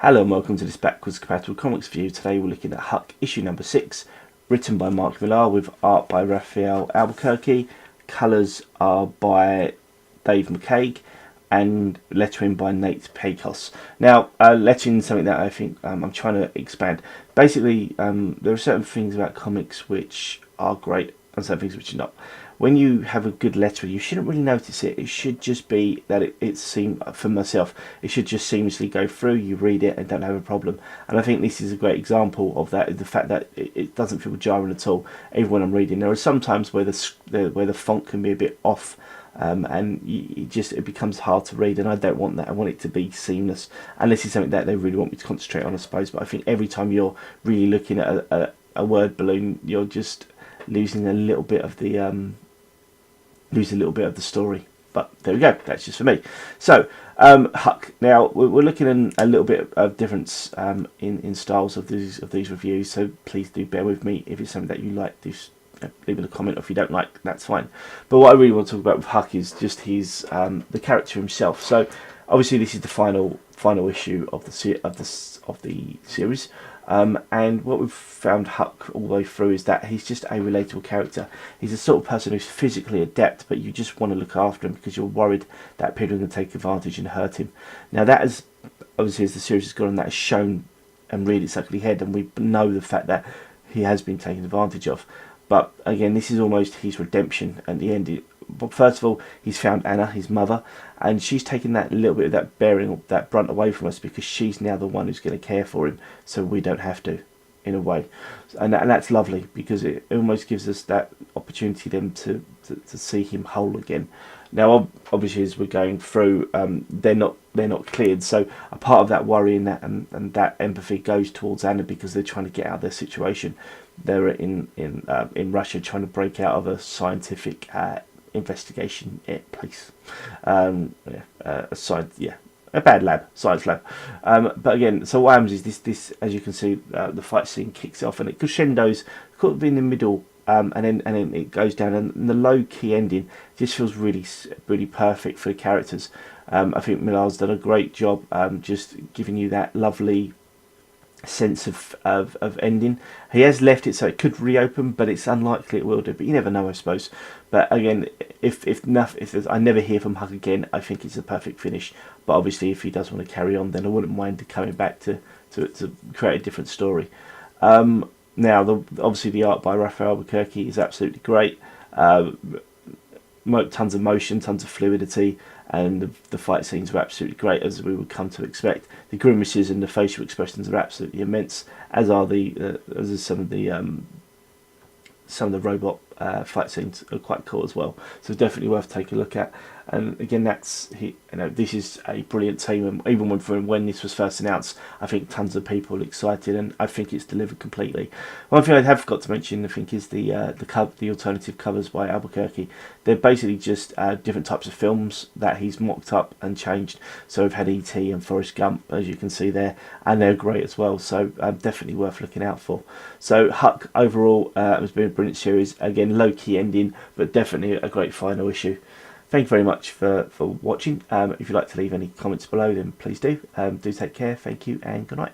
Hello and welcome to this backwards compatible comics view. Today we're looking at Huck issue number 6, written by Mark Millar with art by Rafael Albuquerque. Colours are by Dave McCaig and lettering by Nate Pecos. Now, lettering is something that I think I'm trying to expand. Basically, there are certain things about comics which are great and certain things which are not. When you have a good letter, you shouldn't really notice it. It should just be that it seems, for myself, it should just seamlessly go through. You read it and don't have a problem. And I think this is a great example of that. The fact that it doesn't feel jarring at all, even when I'm reading. There are some times where the font can be a bit off, and it becomes hard to read. And I don't want that. I want it to be seamless. And this is something that they really want me to concentrate on, I suppose. But I think every time you're really looking at a word balloon, you're just losing a little bit of the story. But there we go, that's just for me. So Huck. Now we're looking at a little bit of difference in styles of these reviews, so please do bear with me. If it's something that you like, do leave it a comment, or if you don't like, that's fine. But what I really want to talk about with Huck is just his the character himself. So obviously this is the final issue of the series. And what we've found Huck all the way through is that he's just a relatable character. He's the sort of person who's physically adept, but you just want to look after him because you're worried that people are going to take advantage and hurt him. Now that is, obviously as the series has gone on, that has shown and reared its ugly head, and we know the fact that he has been taken advantage of. But again, this is almost his redemption at the end. But first of all, he's found Anna, his mother, and she's taken that little bit of that brunt away from us, because she's now the one who's going to care for him, so we don't have to, in a way. And that's lovely, because it almost gives us that opportunity then to see him whole again. Now, obviously, as we're going through, they're not cleared. So a part of that worry and that empathy goes towards Anna, because they're trying to get out of their situation. They're in Russia trying to break out of a scientific investigation place, a bad lab, science lab. But again, so what happens is this, as you can see, the fight scene kicks off, and it crescendos in the middle, and then it goes down, and the low key ending just feels really perfect for the characters. I think Millar's done a great job, just giving you that lovely sense of ending. He has left it so it could reopen, but it's unlikely it will do, but you never know, I suppose. But again, if I never hear from Huck again, I think it's a perfect finish. But obviously if he does want to carry on, then I wouldn't mind coming back to create a different story. Now obviously the art by Rafael Albuquerque is absolutely great. Tons of motion, tons of fluidity, and the fight scenes were absolutely great, as we would come to expect. The grimaces and the facial expressions are absolutely immense, as are some of the robot fight scenes are quite cool as well. So definitely worth taking a look at. And again, this is a brilliant team, and even when this was first announced, I think tons of people are excited, and I think it's delivered completely. One thing I have got to mention, I think, is the alternative covers by Albuquerque. They're basically just different types of films that he's mocked up and changed. So we've had E.T. and Forrest Gump, as you can see there, and they're great as well. So definitely worth looking out for. So Huck overall has been a brilliant series. Again, low key ending, but definitely a great final issue. Thank you very much for watching. If you'd like to leave any comments below, then please do. Do take care. Thank you, and good night.